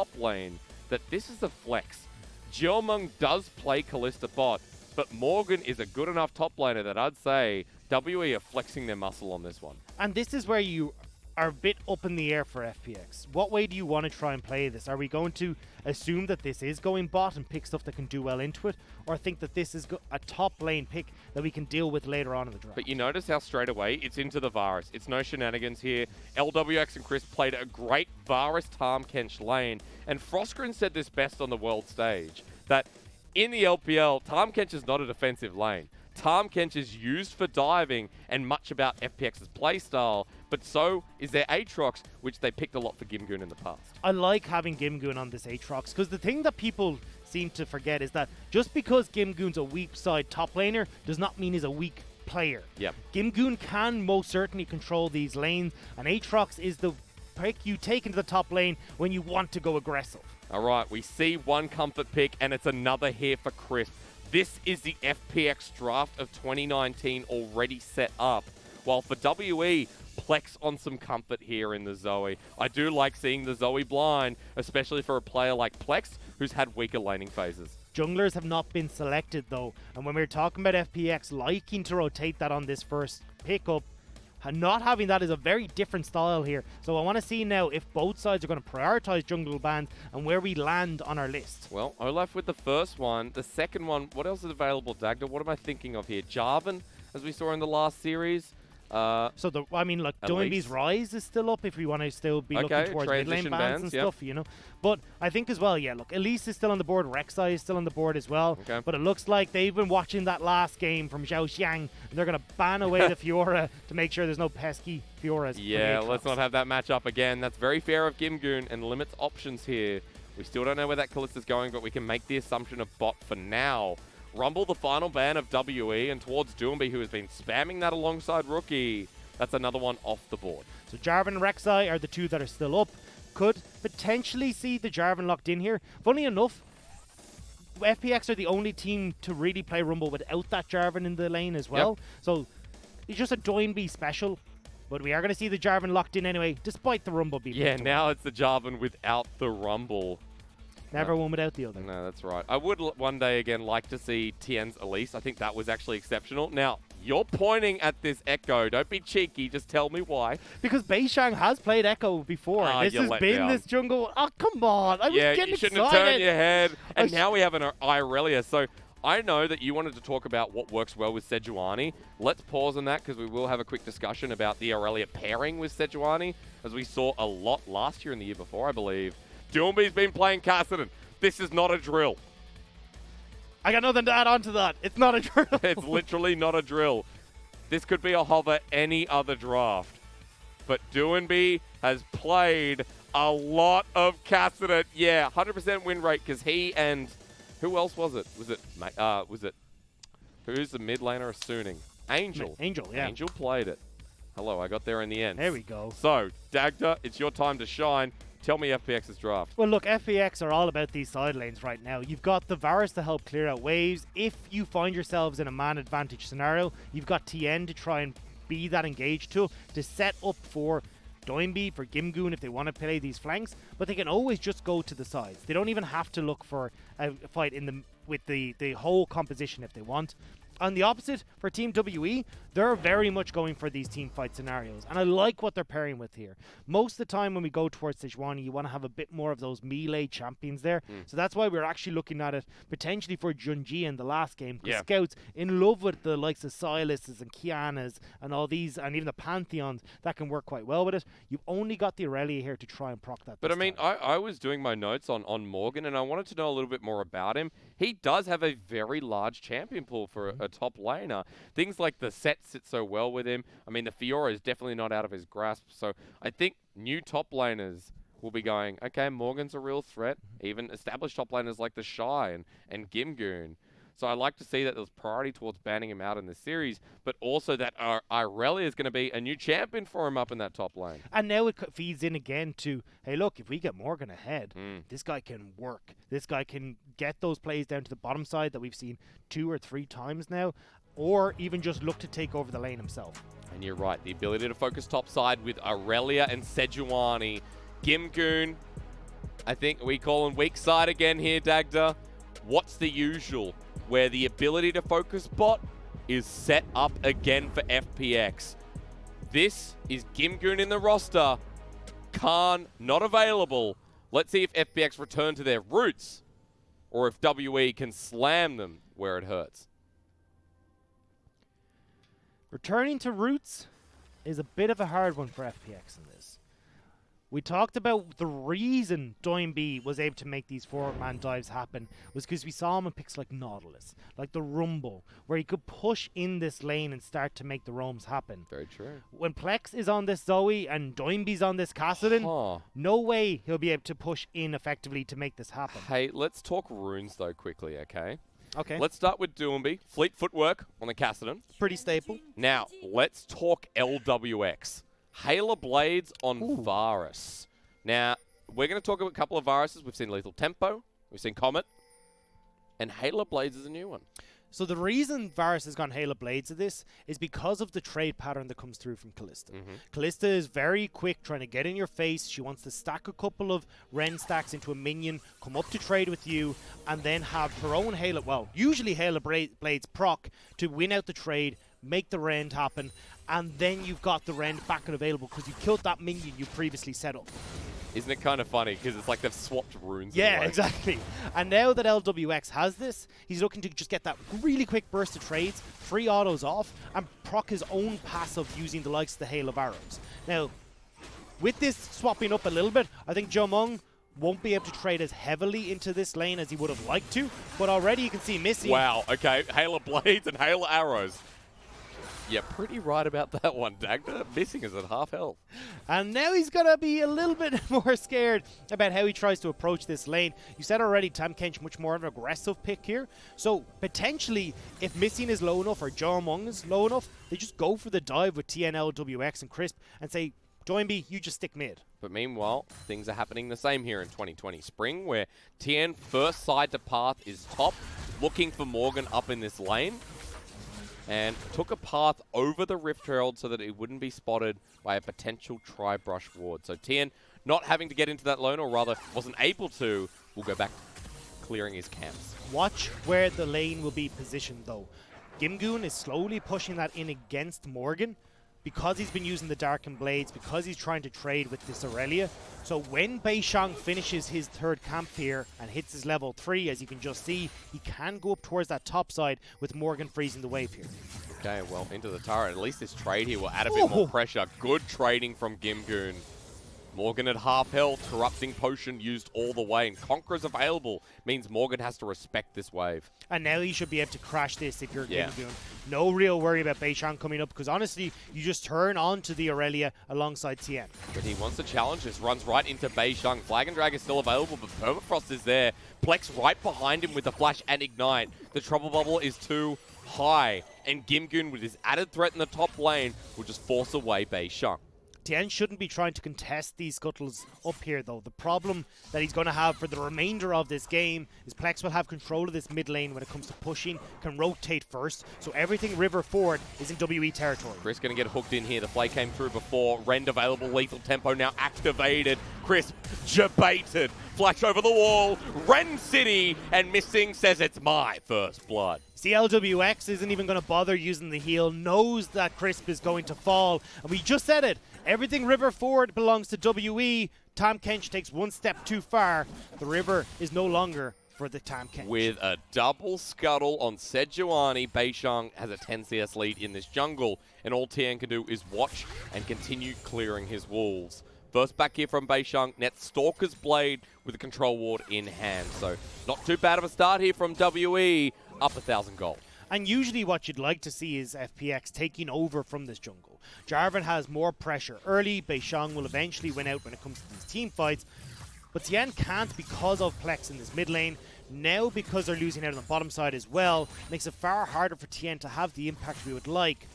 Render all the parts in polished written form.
top lane that this is a flex. Jiumeng does play Kalista bot, but Morgan is a good enough top laner that I'd say WE are flexing their muscle on this one. And this is where you are a bit up in the air for FPX. What way do you want to try and play this? Are we going to assume that this is going bot and pick stuff that can do well into it, or think that this is a top lane pick that we can deal with later on in the draft? But you notice how straight away it's into the Varus. It's no shenanigans here. Lwx and Chris played a great Varus Tahm Kench lane, and Frostgren said this best on the world stage, that in the LPL, Tahm Kench is not a defensive lane. Tahm Kench is used for diving and much about FPX's playstyle, but so is their Aatrox, which they picked a lot for Gimgoon in the past. I like having Gimgoon on this Aatrox, because the thing that people seem to forget is that just because Gimgoon's a weak side top laner does not mean he's a weak player. Yep. Gimgoon can most certainly control these lanes, and Aatrox is the pick you take into the top lane when you want to go aggressive. All right, we see one comfort pick, and it's another here for Chris. This is the FPX draft of 2019 already set up. While for WE, Plex on some comfort here in the Zoe. I do like seeing the Zoe blind, especially for a player like Plex, who's had weaker laning phases. Junglers have not been selected though, and when we're talking about FPX liking to rotate that on this first pickup, not having that is a very different style here. So I want to see now if both sides are going to prioritize jungle bans and where we land on our list. Well, Olaf with the first one. The second one, what else is available, Dagda? What am I thinking of here? Jarvan, as we saw in the last series. Doinb's Rise is still up if we want to still be looking towards mid lane bans and stuff, you know. But I think as well, yeah, look, Elise is still on the board, Rek'Sai is still on the board as well. Okay. But it looks like they've been watching that last game from Xiang, and they're going to ban away the Fiora to make sure there's no pesky Fioras. Yeah, let's not have that matchup again. That's very fair of Gimgoon and limits options here. We still don't know where that Kalista's going, but we can make the assumption of bot for now. Rumble, the final ban of WE, and towards Doinb, who has been spamming that alongside Rookie. That's another one off the board. So Jarvan and Rek'Sai are the two that are still up. Could potentially see the Jarvan locked in here. Funny enough, FPX are the only team to really play Rumble without that Jarvan in the lane as well. Yep. So it's just a Doinb special. But we are going to see the Jarvan locked in anyway, despite the Rumble being Yeah, now it's the Jarvan without the Rumble. Never one without the other. No, that's right. I would one day again like to see Tian's Elise. I think that was actually exceptional. Now, you're pointing at this Echo. Don't be cheeky. Just tell me why. Because Beishang has played Echo before. This has been this jungle. Oh, come on. I was getting you shouldn't excited. have turned your head. And now we have an Irelia. So I know that you wanted to talk about what works well with Sejuani. Let's pause on that because we will have a quick discussion about the Irelia pairing with Sejuani, as we saw a lot last year and the year before, I believe. Doinb's been playing Karsa. This is not a drill. I got nothing to add on to that. It's not a drill. It's literally not a drill. This could be a hover any other draft. But Doinb has played a lot of Karsa. Yeah, 100% win rate because he and... Who else was it? Was it... Who's the mid laner? Suning. Angel. Angel, yeah. Angel played it. Hello, I got there in the end. There we go. So, Dagda, it's your time to shine. Tell me FPX's draft. Well, look, FPX are all about these side lanes right now. You've got the Varus to help clear out waves. If you find yourselves in a man advantage scenario, you've got Tian to try and be that engaged tool to set up for Doinb, for Gimgoon if they want to play these flanks, but they can always just go to the sides. They don't even have to look for a fight with the whole composition if they want. On the opposite, for Team WE, they're very much going for these team fight scenarios, and I like what they're pairing with here. Most of the time when we go towards Sejuani, you want to have a bit more of those melee champions there, so that's why we're actually looking at it potentially for Junji in the last game, because Scouts in love with the likes of Silas's and Kiana's and all these, and even the Pantheons, that can work quite well with it. You've only got the Irelia here to try and proc that. But I mean, I was doing my notes on Morgan, and I wanted to know a little bit more about him. He does have a very large champion pool for a top laner. Things like the set sit so well with him. I mean, the Fiora is definitely not out of his grasp. So I think new top laners will be going, okay, Morgan's a real threat. Even established top laners like the Shy and Gimgoon. So I like to see that there's priority towards banning him out in this series, but also that Irelia is going to be a new champion for him up in that top lane. And now it feeds in again to, hey, look, if we get Morgan ahead, this guy can work. This guy can get those plays down to the bottom side that we've seen 2 or 3 times now, or even just look to take over the lane himself. And you're right, the ability to focus top side with Irelia and Sejuani. Gimgoon, I think we call him weak side again here, Dagda. What's the usual? Where the ability to focus bot is set up again for FPX. This is Gimgoon in the roster. Khan not available. Let's see if FPX return to their roots or if WE can slam them where it hurts. Returning to roots is a bit of a hard one for FPX in this. We talked about the reason Doinb was able to make these four-man dives happen was because we saw him in picks like Nautilus, like the Rumble, where he could push in this lane and start to make the roams happen. Very true. When Plex is on this Zoe and Doinb's on this Kassadin, no way he'll be able to push in effectively to make this happen. Hey, let's talk runes though quickly, okay? Okay. Let's start with Doinb. Fleet footwork on the Kassadin. Pretty staple. Now, let's talk Lwx. Hail of Blades on Varus. Now, we're going to talk about a couple of Varuses. We've seen Lethal Tempo, we've seen Comet, and Hail of Blades is a new one. So the reason Varus has gone Hail of Blades of this is because of the trade pattern that comes through from Kalista. Kalista is very quick trying to get in your face. She wants to stack a couple of Ren stacks into a minion, come up to trade with you, and then have her own Hail of, well, usually Hail of Blades proc to win out the trade, make the rend happen, and then you've got the rend back and available because you killed that minion you previously set up. Isn't it kind of funny? Because it's like they've swapped runes. Yeah, exactly. And now that Lwx has this, he's looking to just get that really quick burst of trades, 3 autos off, and proc his own passive using the likes of the Hail of Arrows. Now, with this swapping up a little bit, I think Jiumeng won't be able to trade as heavily into this lane as he would have liked to, but already you can see Missy. Wow, okay. Hail of Blades and Hail of Arrows. Yeah, pretty right about that one, Dagda. Missing is at half health. And now he's going to be a little bit more scared about how he tries to approach this lane. You said already, Tahm Kench much more of an aggressive pick here. So potentially, if Missing is low enough or Jiumeng is low enough, they just go for the dive with Tian, Lwx, and Crisp and say, Doinb, you just stick mid. But meanwhile, things are happening the same here in 2020 Spring, where Tian, first side to path, is top, looking for Morgan up in this lane. And took a path over the Rift Herald so that it wouldn't be spotted by a potential tri-brush ward. So Tian, not having to get into that lane, or rather wasn't able to, will go back clearing his camps. Watch where the lane will be positioned though. Gimgoon is slowly pushing that in against Morgan because he's been using the Darkened Blades, because he's trying to trade with this Irelia. So when Beishang finishes his third camp here and hits his level 3, as you can just see, he can go up towards that top side with Morgan freezing the wave here. Okay, well, into the turret. At least this trade here will add a bit more pressure. Good trading from Gimgoon. Morgan at half health, Corrupting Potion used all the way, and Conqueror's available. Means Morgan has to respect this wave. And now you should be able to crash this if you're Gimgoon. No real worry about Beishang coming up, because honestly, you just turn on to the Irelia alongside Tian. But he wants to challenge this, runs right into Beishang. Flag and Drag is still available, but Permafrost is there. Plex right behind him with the Flash and Ignite. The Trouble Bubble is too high, and Gimgoon with his added threat in the top lane will just force away Beishang. Tian shouldn't be trying to contest these scuttles up here, though. The problem that he's going to have for the remainder of this game is Plex will have control of this mid lane when it comes to pushing, can rotate first, so everything river forward is in WE territory. Chris going to get hooked in here. The play came through before. Rend available, Lethal Tempo now activated. Chris jebaited. Flash over the wall. Ren City, and Missing says it's my first blood. See, Lwx isn't even going to bother using the heal, knows that Crisp is going to fall, and we just said it. Everything river forward belongs to WE. Tahm Kench takes one step too far. The river is no longer for the Tahm Kench. With a double scuttle on Sejuani, Beishang has a 10 CS lead in this jungle, and all Tian can do is watch and continue clearing his wolves. First back here from Beishang, net Stalker's Blade with a control ward in hand. So not too bad of a start here from WE, up 1,000 gold. And usually what you'd like to see is FPX taking over from this jungle. Jarvan has more pressure early. Beishang will eventually win out when it comes to these team fights. But Tian can't because of Plex in this mid lane. Now because they're losing out on the bottom side as well, makes it far harder for Tian to have the impact we would like.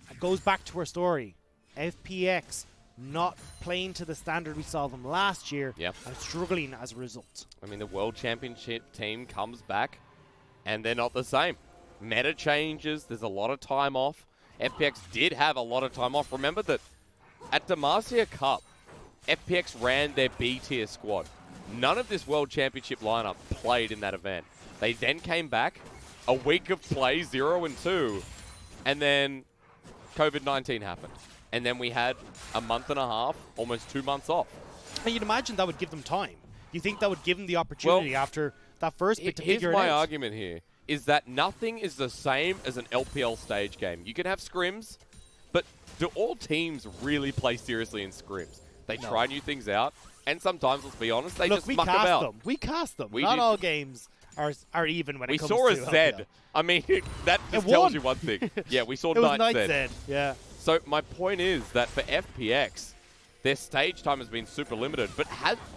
It goes back to our story. FPX not playing to the standard we saw them last year and struggling as a result. I mean, the World Championship team comes back and they're not the same. Meta changes, there's a lot of time off. FPX did have a lot of time off. Remember that at Demacia Cup, FPX ran their B tier squad. None of this World Championship lineup played in that event. They then came back, a week of play, 0-2, and then COVID-19 happened. And then we had a month and a half, almost 2 months off. And you'd imagine that would give them time. You think that would give them the opportunity after that first bit to figure it out? Here's my argument here, is that nothing is the same as an LPL stage game. You can have scrims, but do all teams really play seriously in scrims? They try new things out, and sometimes, let's be honest, they just muck about. We cast them. Not all games are even when it comes to We saw a LPL. Zed. I mean, that just tells you one thing. Yeah, we saw Knight Zed. Yeah. So my point is that for FPX, their stage time has been super limited, but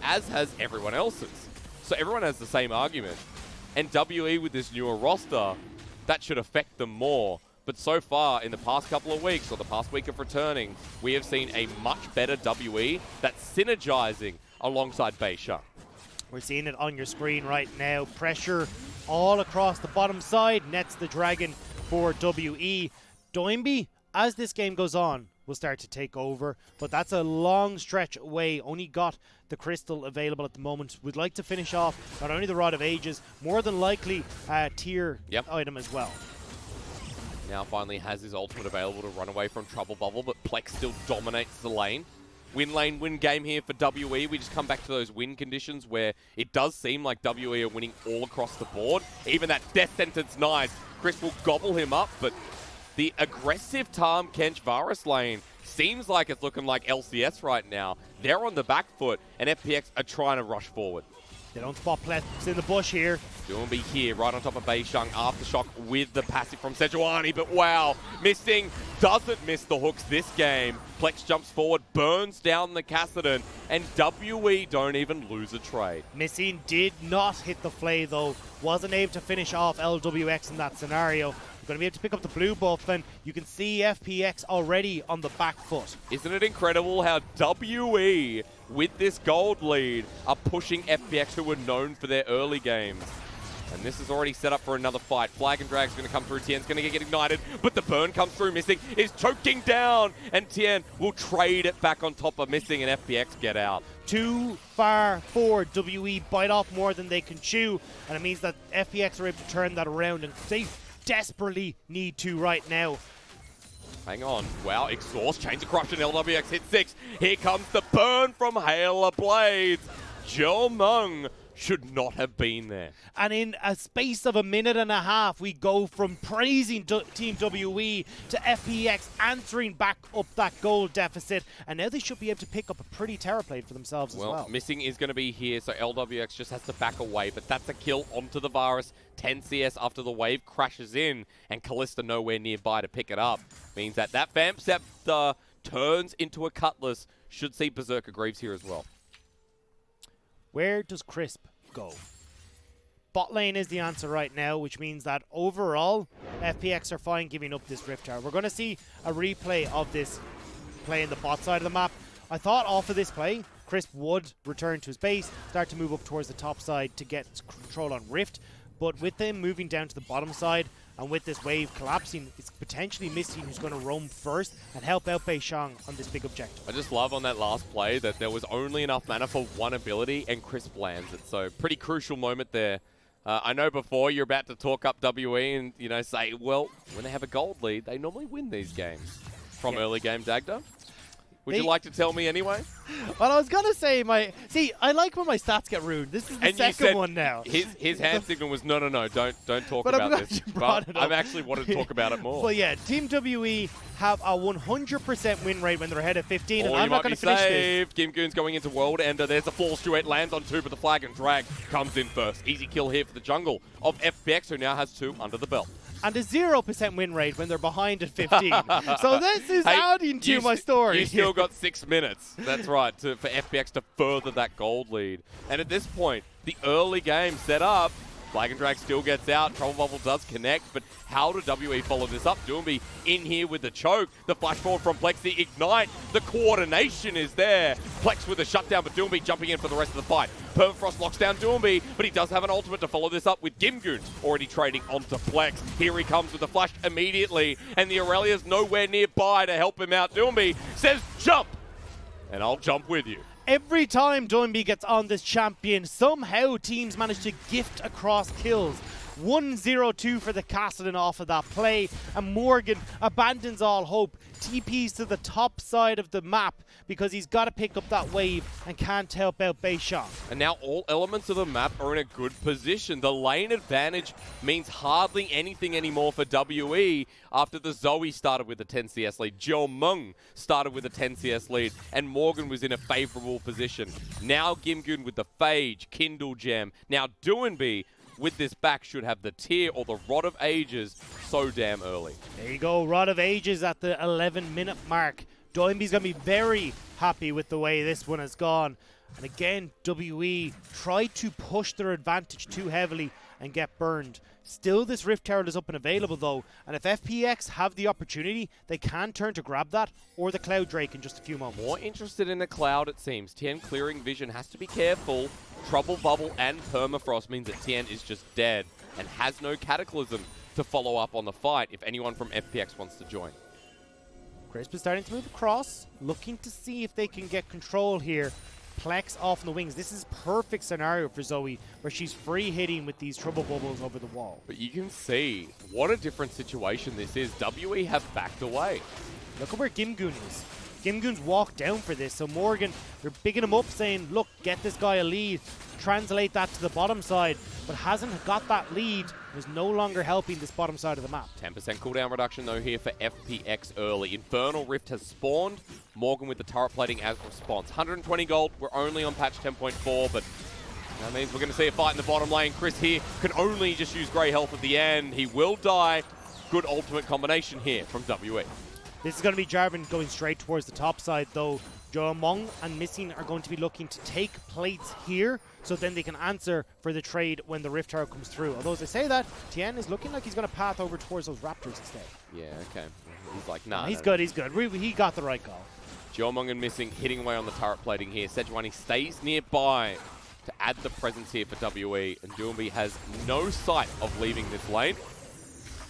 as has everyone else's. So everyone has the same argument. And WE with this newer roster, that should affect them more. But so far, in the past couple of weeks, or the past week of returning, we have seen a much better WE that's synergizing alongside Beishang. We're seeing it on your screen right now. Pressure all across the bottom side. Nets the Dragon for WE. Doinb, as this game goes on, will start to take over. But that's a long stretch away. Only got the Crystal available at the moment. We'd like to finish off not only the Rod of Ages, more than likely a tier item as well. Now finally has his ultimate available to run away from Trouble Bubble, but Plex still dominates the lane. Win lane, win game here for WE. We just come back to those win conditions where it does seem like WE are winning all across the board. Even that death sentence nice. Chris will gobble him up, but the aggressive Tahm Kench Varus lane seems like it's looking like LCS right now. They're on the back foot, and FPX are trying to rush forward. They don't spot Plex in the bush here. Doinb here, right on top of Beishang. Aftershock with the passive from Sejuani, but wow, missing, doesn't miss the hooks this game. Plex jumps forward, burns down the Kassadin, and WE don't even lose a trade. Missing did not hit the flay though. Wasn't able to finish off Lwx in that scenario. We're going to be able to pick up the blue buff, and you can see FPX already on the back foot. Isn't it incredible how WE, with this gold lead, are pushing FPX, who were known for their early games? And this is already set up for another fight. Flag and Drag's going to come through. Tian's going to get ignited, but the burn comes through. Missing is choking down, and Tian will trade it back on top of Missing, and FPX get out. Too far for WE, bite off more than they can chew, and it means that FPX are able to turn that around, and they desperately need to right now. Hang on. Wow, exhaust, chains of corruption, Lwx hit 6. Here comes the burn from Hail of Blades. Jiumeng should not have been there. And in a space of a minute and a half, we go from praising Team WE to FPX answering back up that goal deficit. And now they should be able to pick up a pretty terror plate for themselves as well. Missing is going to be here, so Lwx just has to back away. But that's a kill onto the Varus. 10 CS after the wave crashes in, and Kalista nowhere nearby to pick it up. Means that Vamp Scepter turns into a Cutlass. Should see Berserker Greaves here as well. Where does Crisp go? Bot lane is the answer right now, which means that overall, FPX are fine giving up this Rift Tower. We're going to see a replay of this play in the bot side of the map. I thought off of this play, Crisp would return to his base, start to move up towards the top side to get control on Rift. But with them moving down to the bottom side, and with this wave collapsing, it's potentially Missing who's going to roam first and help out Beishang on this big objective. I just love on that last play that there was only enough mana for one ability, and Crisp lands it. So pretty crucial moment there. I know before you're about to talk up WE and, you know, say, well, when they have a gold lead, they normally win these games. From early game Dagda. Would you like to tell me anyway? Well, I was going to say See, I like when my stats get ruined. This is the second one now. His hand signal was, no, don't talk about this. But I actually wanted to talk about it more. Well, yeah, Team WE have a 100% win rate when they're ahead of 15, and Oh, I'm not going to finish saved. Gimgoon's going into World Ender. There's a Fall Duet, lands on 2, but the Flag and Drag comes in first. Easy kill here for the jungle of FPX, who now has 2 under the belt. And a 0% win rate when they're behind at 15. So this is adding to my story. You still got 6 minutes. That's right, for FPX to further that gold lead. And at this point, the early game set up. Flag and Drag still gets out. Trouble Bubble does connect, but how do WE follow this up? Doinb in here with the choke. The flash forward from Plex, the ignite. The coordination is there. Plex with the shutdown, but Doinb jumping in for the rest of the fight. Permafrost locks down Doinb, but he does have an ultimate to follow this up with Gimgoon already trading onto Plex. Here he comes with the flash immediately, and the Irelia's nowhere nearby to help him out. Doinb says, jump! And I'll jump with you. Every time Doinb gets on this champion, somehow teams manage to gift across kills. 1-0-2 for the Cassidy off of that play, and Morgan abandons all hope, TPs to the top side of the map because he's got to pick up that wave and can't help out Beishang. And now all elements of the map are in a good position. The lane advantage means hardly anything anymore for WE after the Zoe started with a 10 CS lead, Jiumeng started with a 10 CS lead, and Morgan was in a favorable position. Now Gimgoon with the Phage, Kindle Gem, now Doinb with this back should have the Tear or the Rod of Ages so damn early. There you go, Rod of Ages at the 11-minute mark. Doinb's going to be very happy with the way this one has gone. And again, WE tried to push their advantage too heavily and get burned. Still, this Rift Herald is up and available though, and if FPX have the opportunity, they can turn to grab that or the Cloud Drake in just a few moments. More interested in the Cloud, it seems. Tian clearing vision, has to be careful. Trouble Bubble and Permafrost means that Tian is just dead and has no Cataclysm to follow up on the fight if anyone from FPX wants to join. Crisp is starting to move across, looking to see if they can get control here. Plex off in the wings. This is perfect scenario for Zoe, where she's free hitting with these trouble bubbles over the wall. But you can see what a different situation this is. WE have backed away. Look at where Gimgoon is. Gimgoon's walked down for this, so Morgan, they're bigging him up saying, look, get this guy a lead, translate that to the bottom side, but hasn't got that lead, is no longer helping this bottom side of the map. 10% cooldown reduction though here for FPX early. Infernal Rift has spawned. Morgan with the turret plating as response. 120 gold, we're only on patch 10.4, but that means we're going to see a fight in the bottom lane. Chris here can only just use grey health at the end. He will die. Good ultimate combination here from WE. This is going to be Jarvan going straight towards the top side though. Jiumeng and Missing are going to be looking to take plates here, so then they can answer for the trade when the Rift Herald comes through. Although as I say that, Tian is looking like he's going to path over towards those Raptors instead. Yeah, okay. He's like, nah. He's good, he's good. He got the right call. Jiumeng and Missing hitting away on the turret plating here. Sejuani stays nearby to add the presence here for WE, and Doinb has no sight of leaving this lane.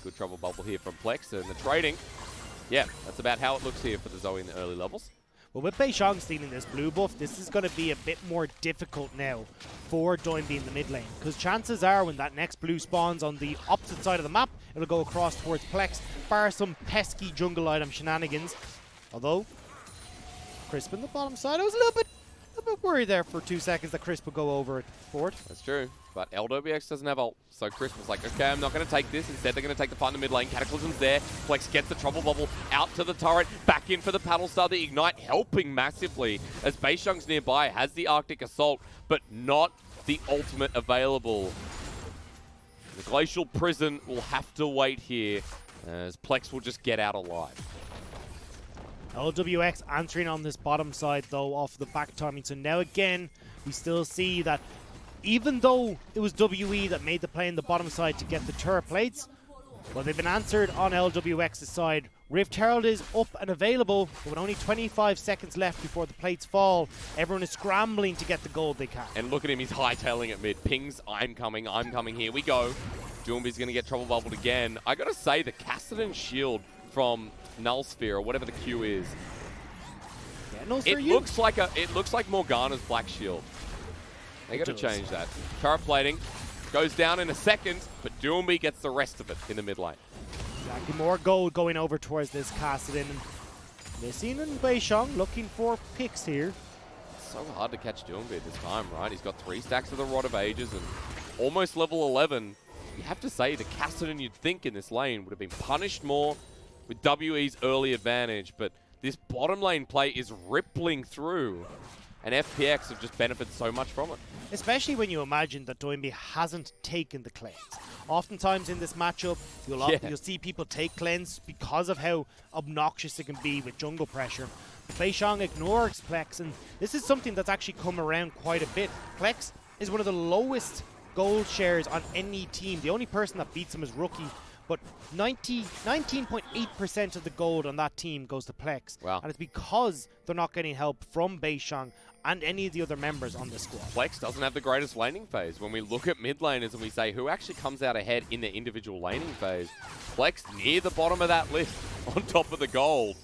Good trouble bubble here from Plex, and the trading. Yeah, that's about how it looks here for the Zoe in the early levels. Well, with Beishang stealing this blue buff, this is going to be a bit more difficult now for Doinb in the mid lane. Because chances are when that next blue spawns on the opposite side of the map, it'll go across towards Plex, bar some pesky jungle item shenanigans. Although, Crisp in the bottom side, I was a little bit worried there for 2 seconds that Crisp would go over it forward. That's true. But Lwx doesn't have ult, so Chris was like, okay, I'm not going to take this. Instead, they're going to take the fight in the mid lane. Cataclysm's there. Plex gets the trouble bubble out to the turret. Back in for the paddle star. The Ignite helping massively as Beishang's nearby. Has the Arctic Assault, but not the ultimate available. The Glacial Prison will have to wait here as Plex will just get out alive. Lwx answering on this bottom side, though, off the back timing. So now again, we still see that even though it was WE that made the play in the bottom side to get the turret plates, well, they've been answered on Lwx's side. Rift Herald is up and available, but with only 25 seconds left before the plates fall, everyone is scrambling to get the gold they can. And look at him, he's hightailing at mid. Pings, I'm coming, here we go. Doinb's going to get trouble bubbled again. I got to say, the Cassidy shield from Null Sphere, or whatever the Q is, Yeah, no, it looks like Morgana's Black Shield. They got to change that. Turret plating goes down in a second, but Doinb gets the rest of it in the mid lane. Exactly, more gold going over towards this Cassidy. Missing and Beishang looking for picks here. It's so hard to catch Doinb this time, right? He's got 3 stacks of the Rod of Ages and almost level 11. You have to say the Cassidy you'd think in this lane would have been punished more with WE's early advantage, but this bottom lane play is rippling through, and FPX have just benefited so much from it. Especially when you imagine that Doinb hasn't taken the cleanse. Oftentimes in this matchup, you'll see people take cleanse because of how obnoxious it can be with jungle pressure. But Beishang ignores Plex, and this is something that's actually come around quite a bit. Plex is one of the lowest gold shares on any team. The only person that beats him is Rookie. But 19.8% of the gold on that team goes to Plex. Wow. And it's because they're not getting help from Beishang and any of the other members on the squad. Plex doesn't have the greatest laning phase. When we look at mid laners and we say who actually comes out ahead in their individual laning phase, Plex near the bottom of that list on top of the gold.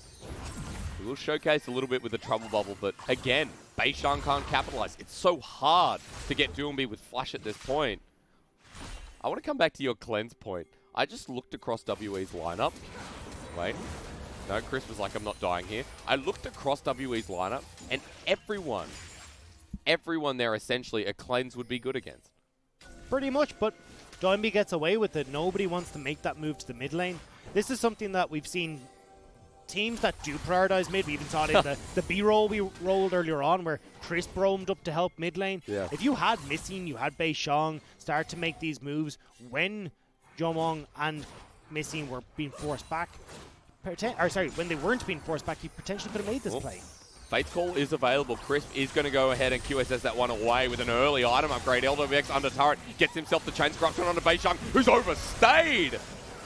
will showcase a little bit with the trouble bubble, but again, Beishang can't capitalize. It's so hard to get Doinb with flash at this point. I want to come back to your cleanse point. I just looked across WE's lineup. Wait. No, Chris was like, I'm not dying here. I looked across WE's lineup, and everyone there essentially a cleanse would be good against. Pretty much, but Doinb gets away with it. Nobody wants to make that move to the mid lane. This is something that we've seen teams that do prioritize mid. We even saw it in the B-roll we rolled earlier on where Chris roamed up to help mid lane. Yeah. If you had Missing, you had Beishang start to make these moves when Jiumeng and Missing were being forced back. When they weren't being forced back, you potentially could have made this play. Fate's Call is available. Crisp is going to go ahead and QSS that one away with an early item upgrade. Lwx under turret gets himself the Chain Corruption onto Beishang, who's overstayed.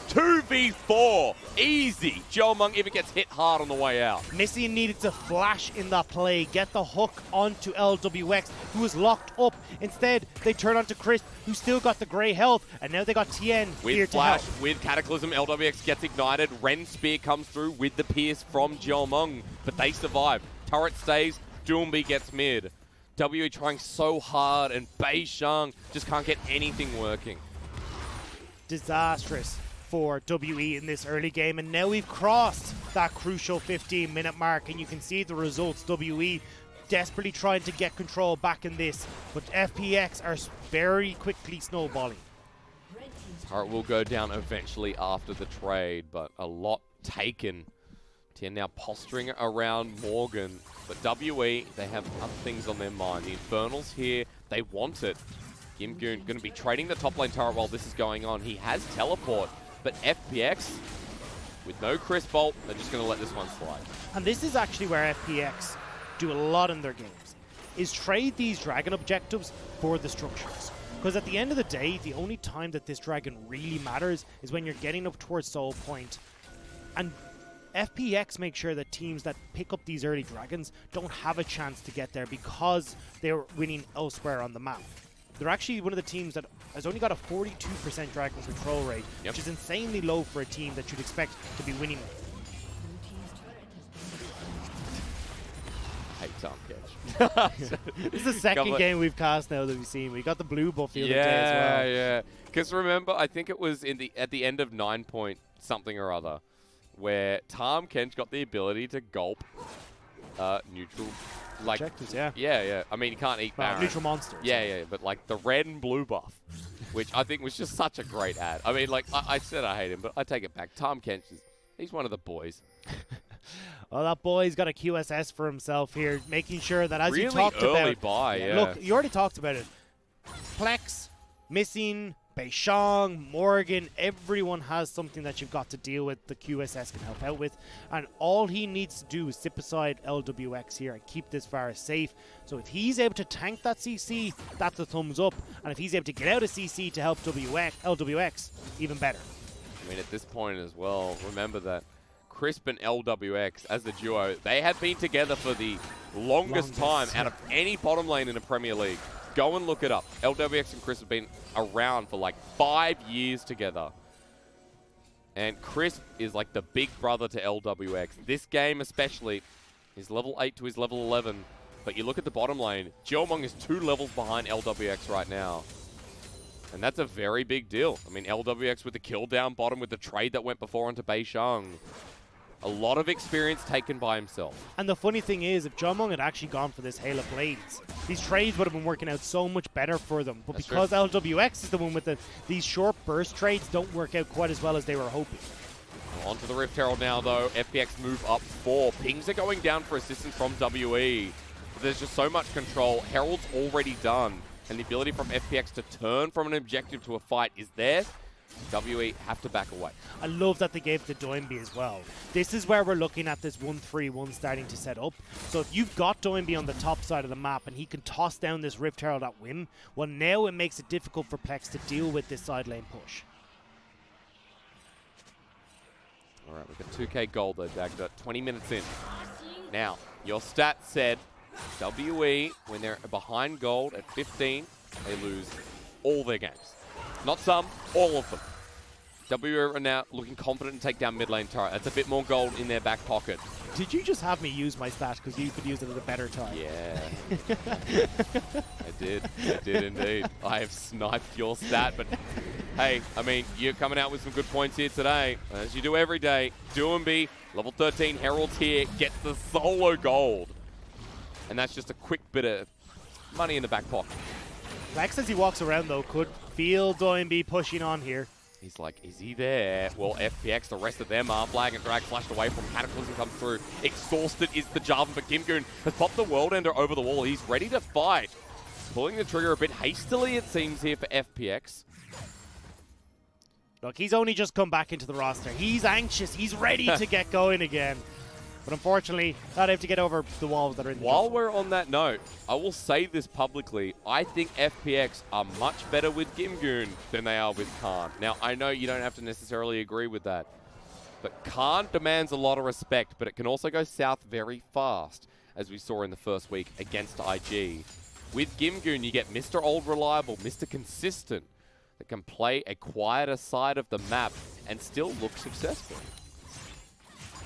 2v4. Easy. Jiumeng even gets hit hard on the way out. Missing needed to flash in that play, get the hook onto Lwx, who was locked up. Instead, they turn onto Crisp, who still got the grey health, and now they got Tian here to help. With Cataclysm, Lwx gets ignited. Ren Spear comes through with the pierce from Jiumeng, but they survive. Turret stays, Doinb gets mid. WE trying so hard, and Beishang just can't get anything working. Disastrous for WE in this early game, and now we've crossed that crucial 15-minute mark, and you can see the results. WE desperately trying to get control back in this, but FPX are very quickly snowballing. Turret will go down eventually after the trade, but a lot taken. Tian now posturing around Morgan, but WE, they have other things on their mind. The Infernals here, they want it. Gimgoon going to be trading the top lane turret while this is going on. He has teleport, but FPX, with no Crisp Bolt, they're just going to let this one slide. And this is actually where FPX do a lot in their games, is trade these dragon objectives for the structures. Because at the end of the day, the only time that this dragon really matters is when you're getting up towards Soul Point. And FPX make sure that teams that pick up these early dragons don't have a chance to get there because they're winning elsewhere on the map. They're actually one of the teams that has only got a 42% dragon control rate, which is insanely low for a team that you'd expect to be winning. Hey, Tahm, Kench. This is the second game we've cast now that we've seen. We got the blue buff the other day as well. Yeah. Because remember, I think it was at the end of 9 point something or other, where Tahm Kench got the ability to gulp neutral. Like, objectives, yeah. Yeah. I mean, he can't eat Baron. Neutral monsters. Yeah. But like the red and blue buff, which I think was just such a great ad. I mean, like I said I hate him, but I take it back. Tahm Kench, he's one of the boys. Well, that boy's got a QSS for himself here, making sure that as really you talked early about. Buy, yeah. Look, you already talked about it. Plex, Missing, Beishang, Morgan, everyone has something that you've got to deal with, the QSS can help out with, and all he needs to do is sit beside Lwx here and keep this Varus safe. So if he's able to tank that CC, that's a thumbs up, and if he's able to get out of CC to help Lwx, even better. I mean, at this point as well, remember that Crisp and Lwx as the duo, they have been together for the longest time out of any bottom lane in the Premier League. Go and look it up. Lwx and Crisp have been around for like 5 years together. And Crisp is like the big brother to Lwx. This game especially is level 8 to his level 11. But you look at the bottom lane, Jiumeng is 2 levels behind Lwx right now. And that's a very big deal. I mean, Lwx with the kill down bottom with the trade that went before onto Beishang. A lot of experience taken by himself. And the funny thing is, if Jiumeng had actually gone for this Hail of Blades, these trades would have been working out so much better for them. But because Lwx is the one with these short burst trades don't work out quite as well as they were hoping. Onto the Rift Herald now, though. FPX move up 4. Pings are going down for assistance from WE. There's just so much control. Herald's already done. And the ability from FPX to turn from an objective to a fight is there. WE have to back away. I love that they gave the Doinb as well. This is where we're looking at this 1-3-1 starting to set up. So if you've got Doinb on the top side of the map and he can toss down this Rift Herald at whim, well, now it makes it difficult for Plex to deal with this side lane push. All right, we've got 2k gold though, Dagda. 20 minutes in. Now, your stat said WE, when they're behind gold at 15, they lose all their games. Not some, all of them. WE are now looking confident to take down mid lane turret. That's a bit more gold in their back pocket. Did you just have me use my stat because you could use it at a better time? Yeah. I did indeed. I have sniped your stat, but hey, I mean, you're coming out with some good points here today, as you do every day. Doinb, level 13 Herald's here, gets the solo gold. And that's just a quick bit of money in the back pocket. Plex, as he walks around, though, could feel Doinb pushing on here. He's like, is he there? Well, FPX, the rest of them are. Flag and drag flashed away from Cataclysm comes through. Exhausted is the Jarvan, but Gimgoon has popped the World Ender over the wall. He's ready to fight. Pulling the trigger a bit hastily, it seems, here for FPX. Look, he's only just come back into the roster. He's anxious. He's ready to get going again. But unfortunately, not able to get over the walls that are in the While jungle. we're on that note, I will say this publicly. I think FPX are much better with Gimgoon than they are with Khan. Now, I know you don't have to necessarily agree with that, but Khan demands a lot of respect, but it can also go south very fast, as we saw in the first week against IG. With Gimgoon, you get Mr. Old Reliable, Mr. Consistent, that can play a quieter side of the map and still look successful.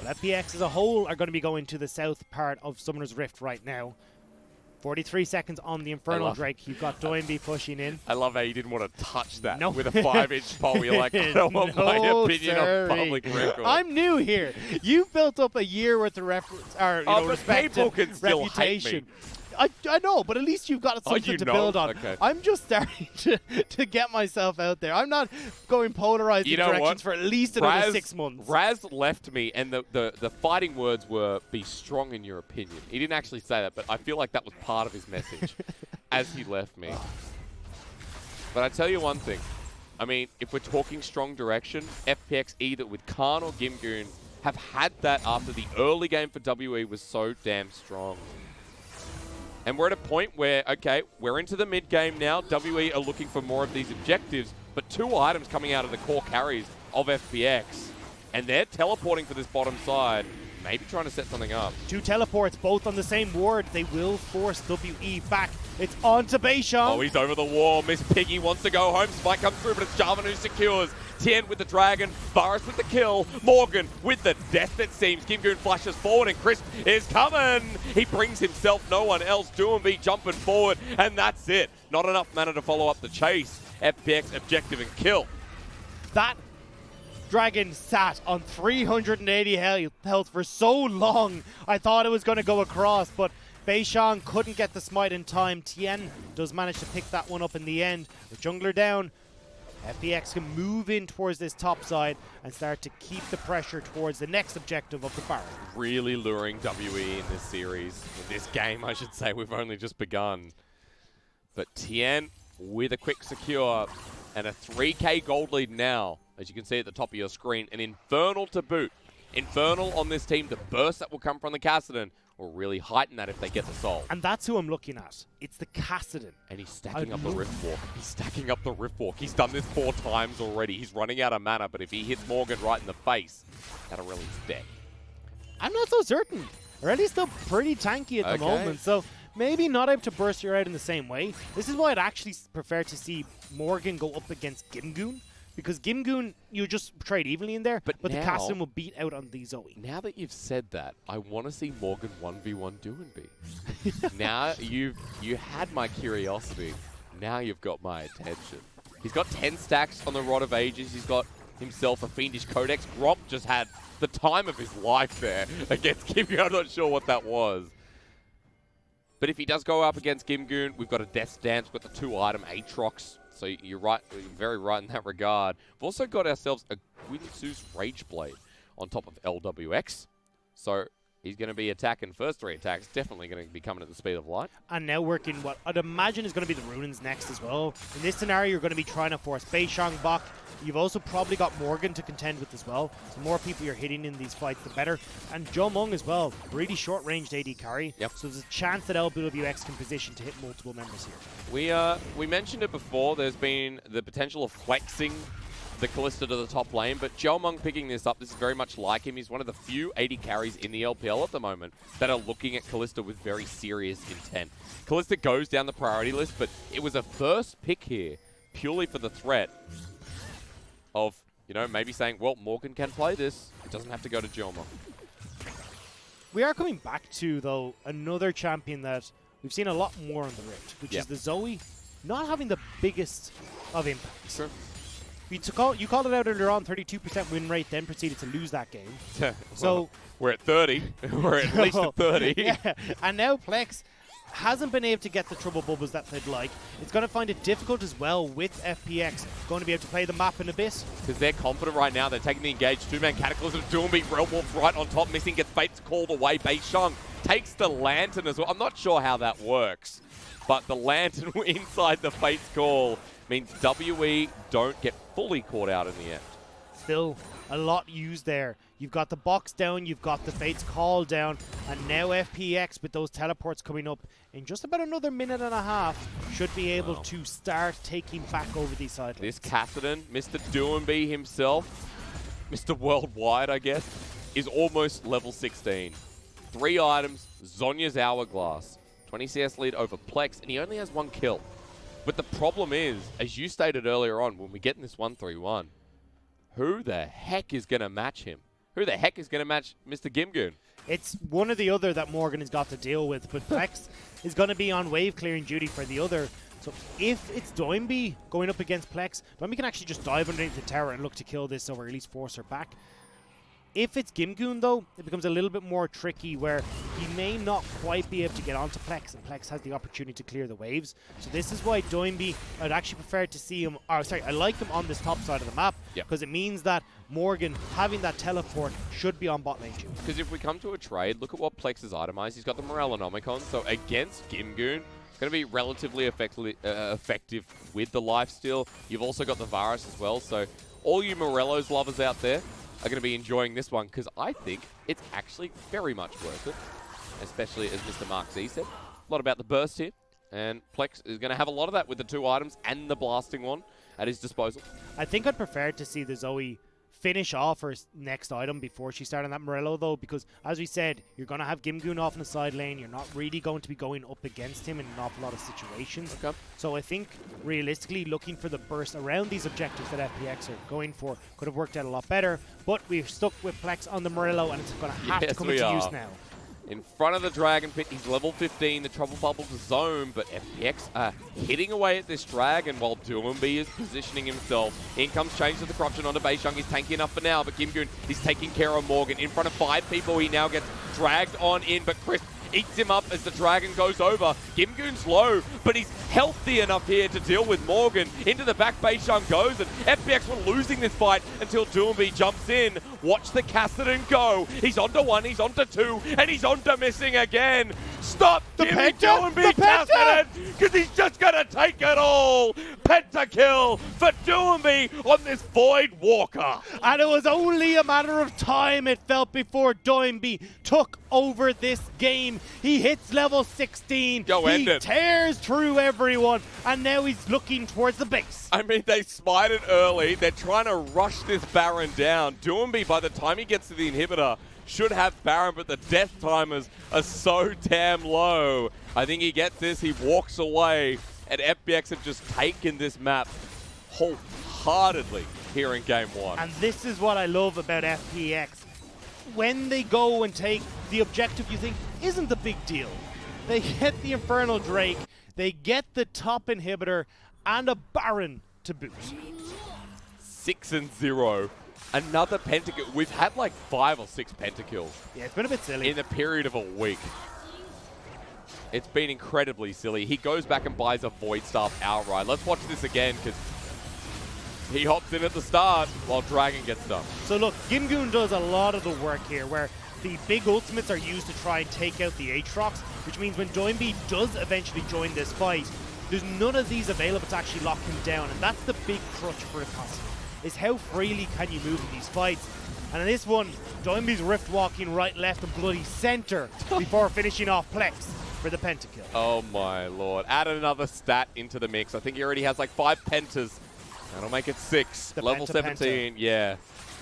Well, FPX as a whole are going to be going to the south part of Summoner's Rift right now. 43 seconds on the Infernal Drake. You've got Doinb pushing in. I love how you didn't want to touch that No. with a 5-inch pole. You're like, I don't want my opinion on public record. I'm new here. You built up a year worth of respect people and can still reputation. hate me. I know, but at least you've got something to build on. Okay. I'm just starting to get myself out there. I'm not going polarizing directions for at least another 6 months. Raz left me, and the fighting words were, be strong in your opinion. He didn't actually say that, but I feel like that was part of his message as he left me. But I tell you one thing. I mean, if we're talking strong direction, FPX either with Khan or Gimgoon have had that after the early game for WE was so damn strong. And we're at a point where, okay, we're into the mid-game now. WE are looking for more of these objectives, but 2 items coming out of the core carries of FPX. And they're teleporting for this bottom side, maybe trying to set something up. 2 teleports, both on the same ward. They will force WE back. It's on to Beishang. Oh, he's over the wall. Miss Piggy wants to go home. Spike comes through, but it's Jarvan who secures. Tian with the dragon, Varus with the kill, Morgan with the death it seems. Gimgoon flashes forward and Crisp is coming. He brings himself, no one else. Doinb jumping forward, and that's it. Not enough mana to follow up the chase. FPX objective and kill. That dragon sat on 380 health for so long. I thought it was going to go across, but Beishang couldn't get the smite in time. Tian does manage to pick that one up in the end. With jungler down, FPX can move in towards this top side and start to keep the pressure towards the next objective of the Baron. Really luring WE in this series. In this game, I should say. We've only just begun. But Tian with a quick secure and a 3k gold lead now. As you can see at the top of your screen, an Infernal to boot. Infernal on this team, the burst that will come from the Kassadin will really heighten that if they get the soul. And that's who I'm looking at. It's the Kassadin. And he's stacking up the Rift Walk. He's stacking up the Rift Walk. He's done this 4 times already. He's running out of mana, but if he hits Morgan right in the face, that'll really dead. I'm not so certain. Aurelia's still pretty tanky at the moment, so maybe not able to burst her out in the same way. This is why I'd actually prefer to see Morgan go up against Gimgoon. Because Gimgoon, you just trade evenly in there, but the Kassadin will beat out on the Zoe. Now that you've said that, I want to see Morgan 1v1 Doinb. Now you had my curiosity. Now you've got my attention. He's got 10 stacks on the Rod of Ages. He's got himself a Fiendish Codex. Gromp just had the time of his life there against Gimgoon. I'm not sure what that was. But if he does go up against Gimgoon, we've got a Death Dance. We've got the 2-item Aatrox. So you're right, you're very right in that regard. We've also got ourselves a Guinsoo's Rageblade on top of Lwx. So he's going to be attacking first 3 attacks, definitely going to be coming at the speed of light. And now working what I'd imagine is going to be the Runins next as well. In this scenario, you're going to be trying to force Beishang back. You've also probably got Morgan to contend with as well. The more people you're hitting in these fights, the better. And Jiumeng as well, really short-ranged AD carry. Yep. So there's a chance that Lwx can position to hit multiple members here. We mentioned it before. There's been the potential of flexing the Kalista to the top lane, but Jiumeng picking this up, this is very much like him. He's one of the few AD carries in the LPL at the moment that are looking at Kalista with very serious intent. Kalista goes down the priority list, but it was a first pick here purely for the threat of, you know, maybe saying, well, Morgan can play this. It doesn't have to go to Jiumeng. We are coming back to, though, another champion that we've seen a lot more on the Rift, which is the Zoe not having the biggest of impacts. Sure. You called it out earlier on, 32% win rate, then proceeded to lose that game. So we're at 30. We're at least at 30. Yeah. And now Plex hasn't been able to get the trouble bubbles that they'd like. It's going to find it difficult as well with FPX going to be able to play the map in a bit. Because they're confident right now. They're taking the engage. Two-man Cataclysm. Doinb, Realm-Wolf right on top. Missing, gets Fates called away. Beishang takes the Lantern as well. I'm not sure how that works. But the Lantern inside the Fates call means WE don't get fully caught out in the end. Still a lot used there. You've got the box down, you've got the Fates call down, and now FPX with those teleports coming up in just about another minute and a half should be able to start taking back over these sidelines. This Kassadin, Mr. Doinb himself, Mr. Worldwide, I guess, is almost level 16. 3 items, Zhonya's Hourglass, 20 CS lead over Plex, and he only has 1 kill. But the problem is, as you stated earlier on, when we get in this 1-3-1, who the heck is going to match him? Who the heck is going to match Mr. Gimgoon? It's one or the other that Morgan has got to deal with, but Plex is going to be on wave clearing duty for the other. So if it's Doinb going up against Plex, Doinb can actually just dive underneath the tower and look to kill this, or at least force her back. If it's Gimgoon, though, it becomes a little bit more tricky where he may not quite be able to get onto Plex, and Plex has the opportunity to clear the waves. So this is why Doinb, I'd actually prefer to see him, I like him on this top side of the map, because it means that Morgan having that teleport should be on bot lane too. Because if we come to a trade, look at what Plex has itemized. He's got the Morellonomicon, so against Gimgoon, it's going to be relatively effective with the lifesteal. You've also got the Varus as well, so all you Morello's lovers out there are going to be enjoying this one, because I think it's actually very much worth it, especially as Mr. Mark Z said. A lot about the burst here, and Plex is going to have a lot of that with the 2 items and the blasting one at his disposal. I think I'd prefer to see the Zoe finish off her next item before she started on that Morello, though, because as we said, you're going to have Gimgoon off in the side lane. You're not really going to be going up against him in an awful lot of situations. Okay. So I think realistically looking for the burst around these objectives that FPX are going for could have worked out a lot better, but we've stuck with Plex on the Morello, and it's going to have to come into use now. In front of the Dragon Pit, he's level 15, the Trouble Bubble's zone, but FPX are hitting away at this Dragon while Doinb is positioning himself. In comes Change to the Corruption onto Beishang. He's tanky enough for now, but Gimgoon is taking care of Morgan. In front of 5 people, he now gets dragged on in, but Chris eats him up as the Dragon goes over. Gimgoon's low, but he's healthy enough here to deal with Morgan. Into the back, Beishang goes, and FPX were losing this fight until Doinb jumps in. Watch the Kassadin go. He's onto 1, he's onto 2, and he's onto missing again. Stop Doinb, Kassadin, because he's just going to take it all. Pentakill for Doinb on this Void Walker. And it was only a matter of time, it felt, before Doinb took over this game. He hits level 16. He tears through everyone, and now he's looking towards the base. I mean, they spied it early. They're trying to rush this Baron down. Doinb, by the time he gets to the inhibitor, should have Baron, but the death timers are so damn low. I think he gets this, he walks away, and FPX have just taken this map wholeheartedly here in Game 1. And this is what I love about FPX. When they go and take the objective you think isn't the big deal, they get the Infernal Drake, they get the top inhibitor, and a Baron to boot. 6-0. Another pentakill. We've had like 5 or 6 pentakills. Yeah, it's been a bit silly. In a period of a week. It's been incredibly silly. He goes back and buys a Void Staff outright. Let's watch this again, because he hops in at the start while Dragon gets done. So look, Gimgoon does a lot of the work here, where the big ultimates are used to try and take out the Aatrox, which means when Doinb does eventually join this fight, there's none of these available to actually lock him down, and that's the big crutch for a Kassadin, is how freely can you move in these fights. And in this one, Doinb's rift walking right, left, and bloody center before finishing off Plex for the pentakill. Oh my lord. Add another stat into the mix. I think he already has like 5 pentas. That'll make it 6. The Level 17, yeah.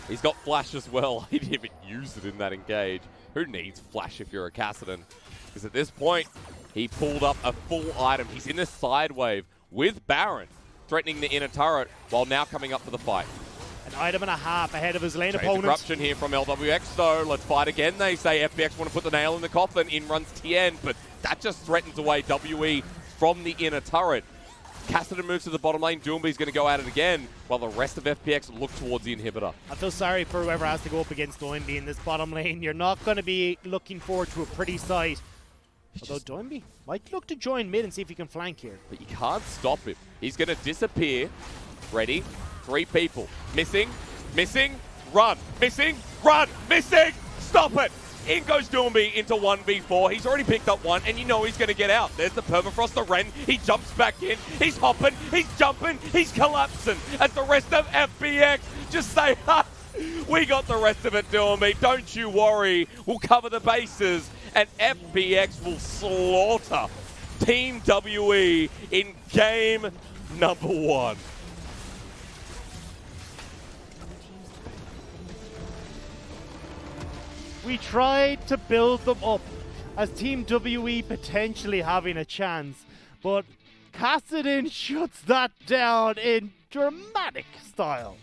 He's got flash as well. He didn't even use it in that engage. Who needs flash if you're a Kassadin? Because at this point, he pulled up a full item. He's in a side wave with Baron, threatening the inner turret while now coming up for the fight. And An item and a half ahead of his lane Chains opponent. of Corruption here from Lwx though. Let's fight again, they say. FPX want to put the nail in the coffin. In runs Tian, but that just threatens away WE from the inner turret. Kassadin moves to the bottom lane. Doinb's going to go at it again, while the rest of FPX look towards the inhibitor. I feel sorry for whoever has to go up against Doinb in this bottom lane. You're not going to be looking forward to a pretty sight. Although Doinb might look to join mid and see if he can flank here. But you can't stop him. He's going to disappear. Ready? 3 people. Missing. Missing. Run. Missing. Run. Missing. Stop it. In goes Doinb into 1v4. He's already picked up one, and you know he's going to get out. There's the permafrost, the Ren. He jumps back in. He's hopping. He's jumping. He's collapsing. As the rest of FPX just say, ha, we got the rest of it, Doinb. Don't you worry. We'll cover the bases, and FPX will slaughter Team WE in game number 1. We tried to build them up as Team WE potentially having a chance, but Kassadin shuts that down in dramatic style.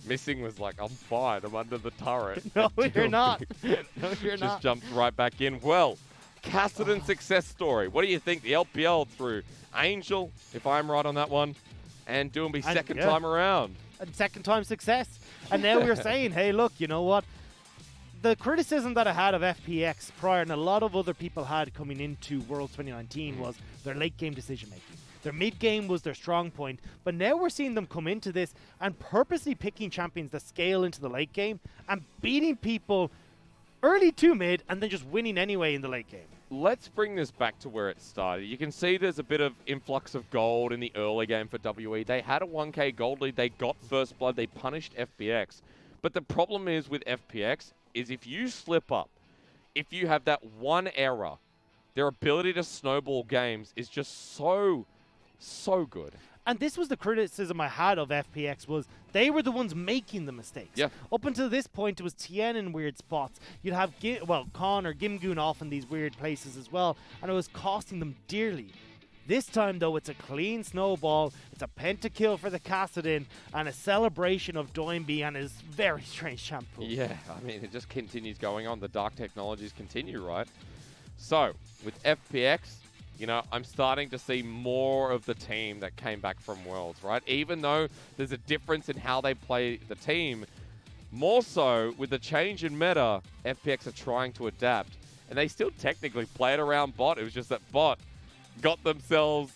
Missing was like, I'm fine, I'm under the turret. No, you're not. No, you're Just not. jumps right back in. Well, Kassadin's success story. What do you think? The LPL through Angel, if I'm right on that one, and Doinb second time around. And second time success. And now we're saying, hey, look, you know what? The criticism that I had of FPX prior, and a lot of other people had coming into Worlds 2019, was their late game decision making. Their mid game was their strong point, but now we're seeing them come into this and purposely picking champions that scale into the late game and beating people early to mid and then just winning anyway in the late game. Let's bring this back to where it started. You can see there's a bit of influx of gold in the early game for WE. They had a 1k gold lead. They got first blood. They punished FPX. But the problem is with FPX is if you slip up, if you have that one error, their ability to snowball games is just so good. And this was the criticism I had of FPX, was they were the ones making the mistakes. Yeah. Up until this point, it was Tian in weird spots. You'd have, Khan or Gimgoon off in these weird places as well, and it was costing them dearly. This time, though, it's a clean snowball, it's a pentakill for the Kassadin, and a celebration of Doinb and his very strange shampoo. Yeah, I mean, it just continues going on. The dark technologies continue, right? So, with FPX, you know, I'm starting to see more of the team that came back from Worlds, right? Even though there's a difference in how they play the team, more so with the change in meta, FPX are trying to adapt. And they still technically played around bot. It was just that bot got themselves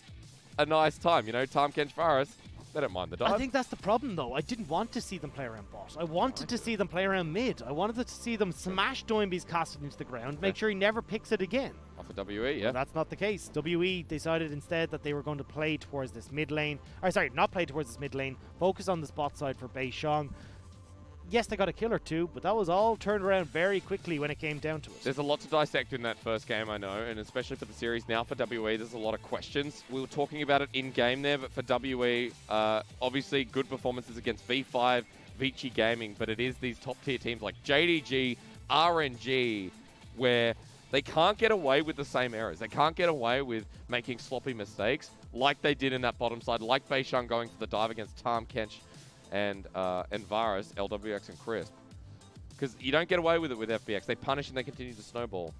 a nice time. You know, Tahm, Kench, Varus, they don't mind the dive. I think that's the problem, though. I didn't want to see them play around bot. I wanted to see them play around mid. I wanted to see them smash Doinb's Kassadin into the ground, make sure he never picks it again. Off of WE, yeah. Well, that's not the case. WE decided instead that they were going to play towards this mid lane. Or sorry, not play towards this mid lane. Focus on the spot side for Beishang. Yes, they got a kill or two, but that was all turned around very quickly when it came down to it. There's a lot to dissect in that first game, I know, and especially for the series now for WE, there's a lot of questions. We were talking about it in-game there, but for WE, obviously good performances against V5, Vici Gaming, but it is these top-tier teams like JDG, RNG, where they can't get away with the same errors. They can't get away with making sloppy mistakes like they did in that bottom side, like Beishang going for the dive against Tahm, Kench, and Varus, Lwx, and Crisp. Because you don't get away with it with FPX. They punish and they continue to snowball.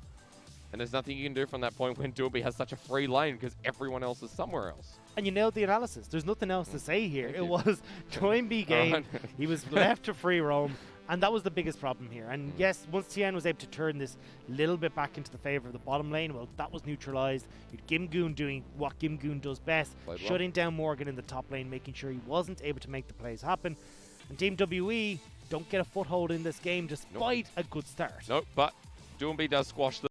And there's nothing you can do from that point when Doinb has such a free lane because everyone else is somewhere else. And you nailed the analysis. There's nothing else to say here. It was Doinb game. He was left to free roam. And that was the biggest problem here. And yes, once Tian was able to turn this little bit back into the favor of the bottom lane, well, that was neutralized. With Gimgoon doing what Gimgoon does best, shutting down Morgan in the top lane, making sure he wasn't able to make the plays happen. And Team WE don't get a foothold in this game despite a good start. Nope, but Doinb does squash them.